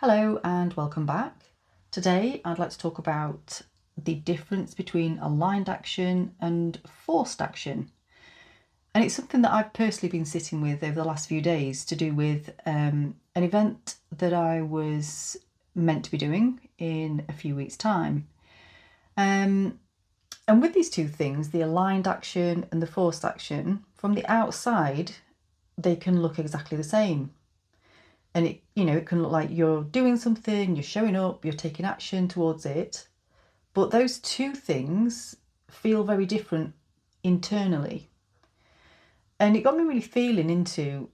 Hello and welcome back. Today I'd like to talk about the difference between aligned action and forced action. And it's something that I've personally been sitting with over the last few days to do with an event that I was meant to be doing in a few weeks' time. And with these two things, the aligned action and the forced action, from the outside, they can look exactly the same. And it can look like you're doing something, you're showing up, you're taking action towards it. But those two things feel very different internally. And it got me really feeling into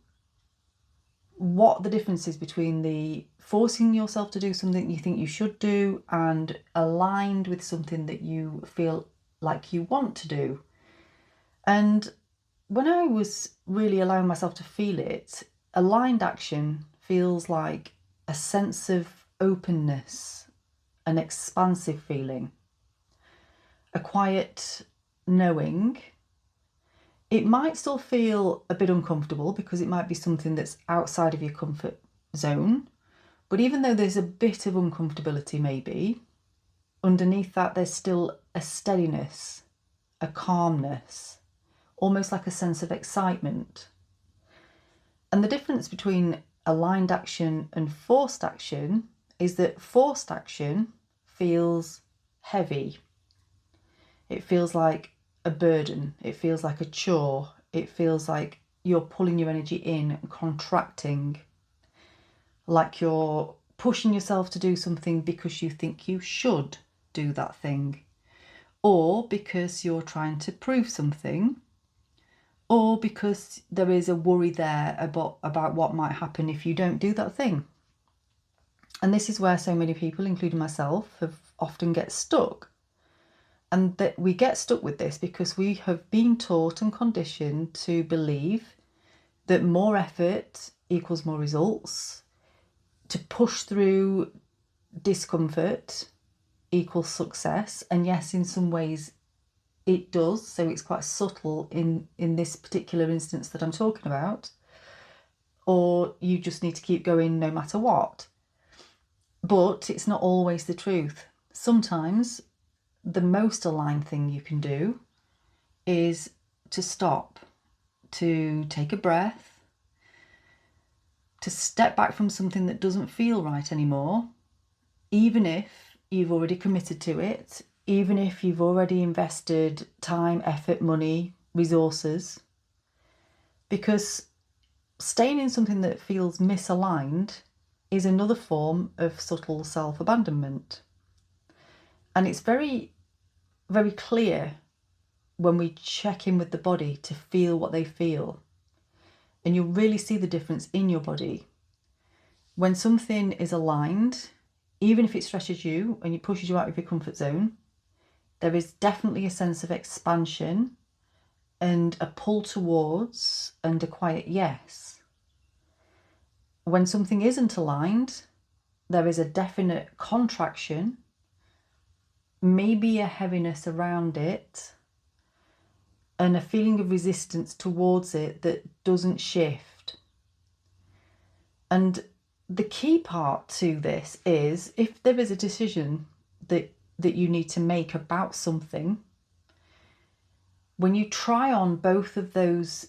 what the difference is between the forcing yourself to do something you think you should do and aligned with something that you feel like you want to do. And when I was really allowing myself to feel it, aligned action feels like a sense of openness, an expansive feeling, a quiet knowing. It might still feel a bit uncomfortable because it might be something that's outside of your comfort zone. But even though there's a bit of uncomfortability maybe, underneath that there's still a steadiness, a calmness, almost like a sense of excitement. And the difference between aligned action and forced action is that forced action feels heavy. It feels like a burden. It feels like a chore. It feels like you're pulling your energy in and contracting, like you're pushing yourself to do something because you think you should do that thing, or because you're trying to prove something, or because there is a worry there about what might happen if you don't do that thing. And this is where so many people, including myself, have often get stuck. And that we get stuck with this because we have been taught and conditioned to believe that more effort equals more results, to push through discomfort equals success. And yes, in some ways it does, so it's quite subtle in this particular instance that I'm talking about. Or you just need to keep going no matter what. But it's not always the truth. Sometimes the most aligned thing you can do is to stop, to take a breath, to step back from something that doesn't feel right anymore, even if you've already committed to it, even if you've already invested time, effort, money, resources. Because staying in something that feels misaligned is another form of subtle self-abandonment. And it's very, very clear when we check in with the body to feel what they feel. And you'll really see the difference in your body. When something is aligned, even if it stretches you and it pushes you out of your comfort zone, there is definitely a sense of expansion and a pull towards and a quiet yes. When something isn't aligned, there is a definite contraction, maybe a heaviness around it, and a feeling of resistance towards it that doesn't shift. And the key part to this is, if there is a decision that you need to make about something, when you try on both of those,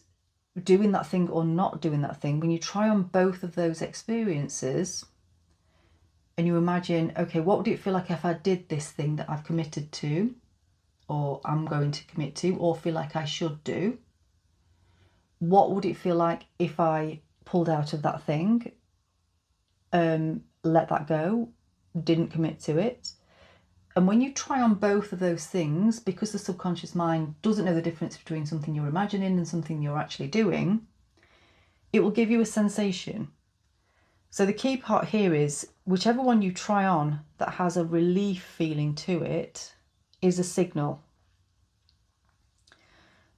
doing that thing or not doing that thing, when you try on both of those experiences and you imagine, okay, what would it feel like if I did this thing that I've committed to, or I'm going to commit to, or feel like I should do? What would it feel like if I pulled out of that thing, let that go, didn't commit to it? And when you try on both of those things, because the subconscious mind doesn't know the difference between something you're imagining and something you're actually doing, it will give you a sensation. So the key part here is, whichever one you try on that has a relief feeling to it is a signal.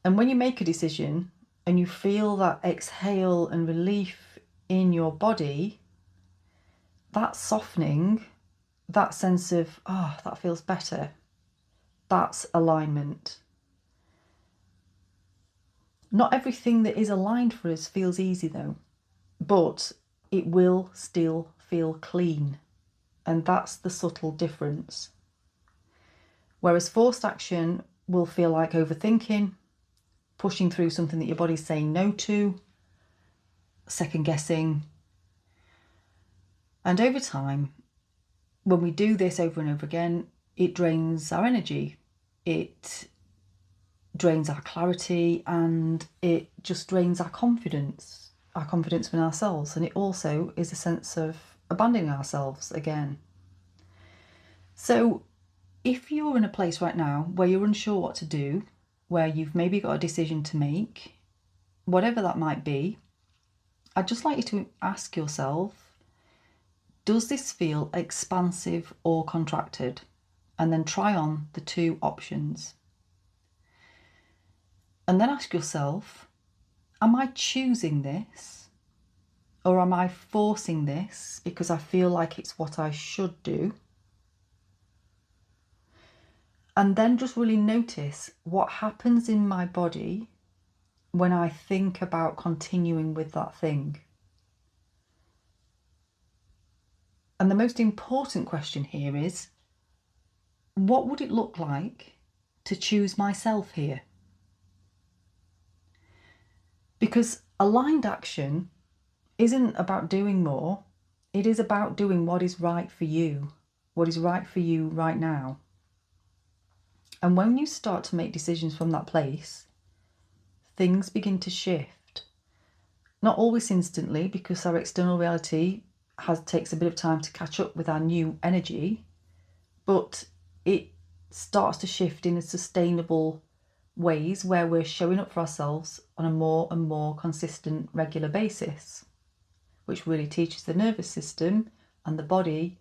And when you make a decision and you feel that exhale and relief in your body, that softening, that sense of, oh, that feels better, that's alignment. Not everything that is aligned for us feels easy though, but it will still feel clean. And that's the subtle difference. Whereas forced action will feel like overthinking, pushing through something that your body's saying no to, second guessing. And over time, when we do this over and over again, it drains our energy, it drains our clarity, and it just drains our confidence in ourselves. And it also is a sense of abandoning ourselves again. So if you're in a place right now where you're unsure what to do, where you've maybe got a decision to make, whatever that might be, I'd just like you to ask yourself, does this feel expansive or contracted? And then try on the two options. And then ask yourself, am I choosing this? Or am I forcing this because I feel like it's what I should do? And then just really notice what happens in my body when I think about continuing with that thing. And the most important question here is, what would it look like to choose myself here? Because aligned action isn't about doing more. It is about doing what is right for you, what is right for you right now. And when you start to make decisions from that place, things begin to shift. Not always instantly, because our external reality takes a bit of time to catch up with our new energy, but it starts to shift in a sustainable ways where we're showing up for ourselves on a more and more consistent, regular basis, which really teaches the nervous system and the body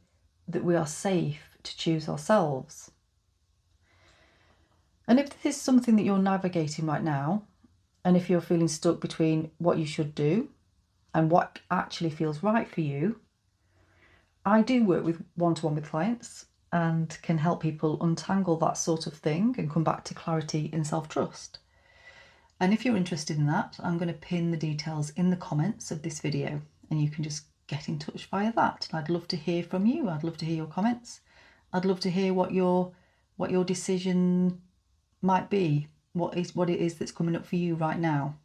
that we are safe to choose ourselves. And if this is something that you're navigating right now, and if you're feeling stuck between what you should do and what actually feels right for you, I do work with one-to-one with clients and can help people untangle that sort of thing and come back to clarity and self-trust. And if you're interested in that, I'm going to pin the details in the comments of this video, and you can just get in touch via that. And I'd love to hear from you. I'd love to hear your comments. I'd love to hear what your decision might be, what it is that's coming up for you right now.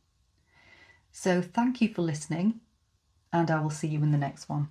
So thank you for listening, and I will see you in the next one.